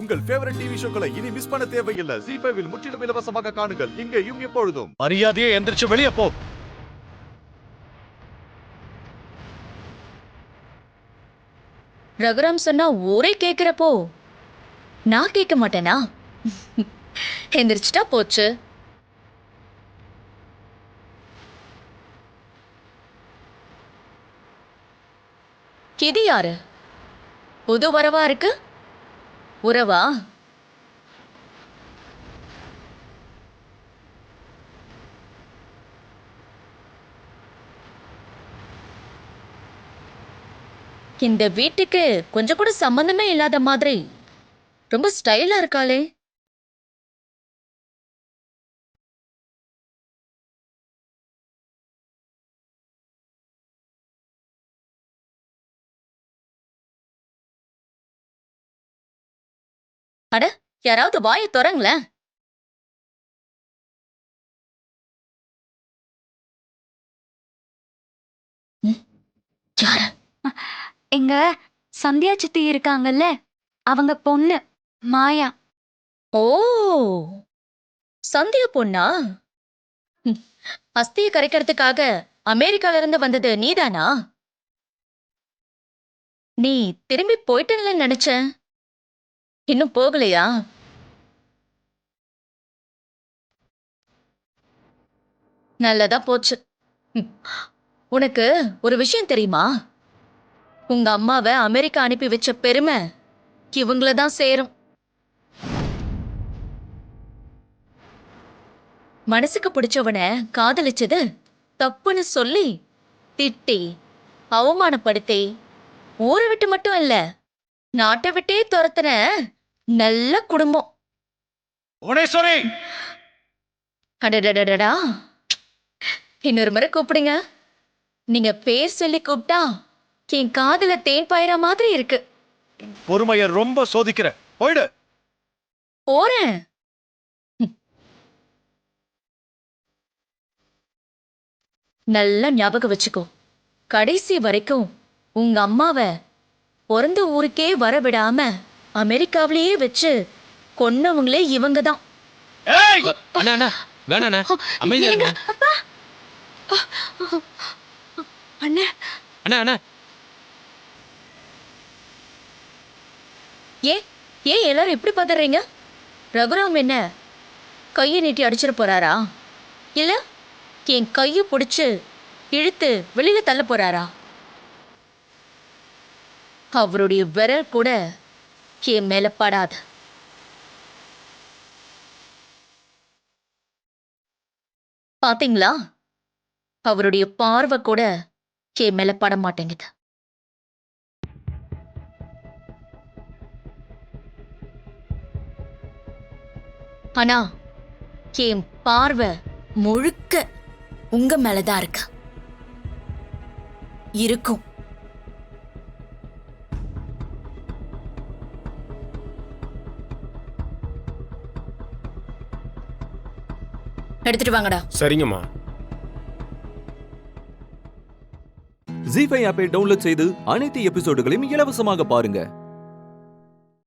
உங்கள் favourite TV ஷோக்களை இனி miss பண்ண தேவையில்லை. ZEE5 இல் முற்றிலும் இலவசமாக காணுங்கள். இங்கேயும் எப்பொழுதும். மரியாதையை எந்திரிச்சு வெளியே போ. ரகுராம் சொன்னா ஊரே கேக்குறப்போ நான் கேட்க மாட்டேனா? எந்திரிச்சிட்டா போச்சு. இது யாரு? புது வரவா இருக்கு. உறவா? இந்த வீட்டுக்கு கொஞ்சம் கூட சம்பந்தமே இல்லாத மாதிரி ரொம்ப ஸ்டைலா இருக்காளே. அட, யாராவது வாயை திறங்களேன். எங்க சந்தியா சித்தி இருக்காங்கல்ல, அவங்க பொண்ணு மாயா. ஓ, சந்தியா பொண்ணா? அஸ்தியை கரைக்கிறதுக்காக அமெரிக்கால இருந்து வந்தது நீதானா? நீ திரும்பி போயிட்டேன்னு நினைச்சேன். இன்னும் போகலையா? நல்லதா போச்சு. உனக்கு ஒரு விஷயம் தெரியுமா? உங்க அம்மாவை அமெரிக்கா அனுப்பி வச்ச பெருமை இவங்களதான் சேரும். மனசுக்கு பிடிச்சவன காதலிச்சது தப்புன்னு சொல்லி திட்டி அவமானப்படுத்தி ஊரை விட்டு மட்டும் இல்ல, நாட்டை விட்டே துரத்துன நல்ல குடும்பம். அடடடடா, இன்னொரு முறை கூப்பிடுங்க. நீங்க பேர் சொல்லி கூப்பிட்டா என் காதுல தேன் பாயிற மாதிரி இருக்கு. பொறுமைய ரொம்ப சோதிக்கிற. போயிடு. போறேன். நல்லா ஞாபகம் வச்சுக்கோ, கடைசி வரைக்கும் உங்க அம்மாவை பிறந்த ஊருக்கே வரவிடாம அமெரிக்காவிலேயே வச்சு கொன்னவங்களே இவங்க தான். அண்ணா அண்ணா வேணாண்ணா, அமைதியா இருங்க. அண்ணா அண்ணா அண்ணா, ஏன் எல்லாரும் இப்படி பதறீங்க? ரகுராம் என்ன கையை நீட்டி அடிச்சிட போறாரா? இல்ல என் கையை பிடிச்சு இழுத்து வெளியில தள்ள போறாரா? அவருடைய விரல் கூட என் மேல படாது. பாத்தீங்களா? அவருடைய பார்வை கூட என் மேல பட மாட்டேங்குது. ஆனா என் பார்வை முழுக்க உங்க மேலதான் இருக்கு. இருக்கும். எடுத்துட்டு வாங்கடா. சரிங்கம்மா. ZEE5 ஆப்பை டவுன்லோட் செய்து அனைத்து எபிசோடுகளையும் இலவசமாக பாருங்க.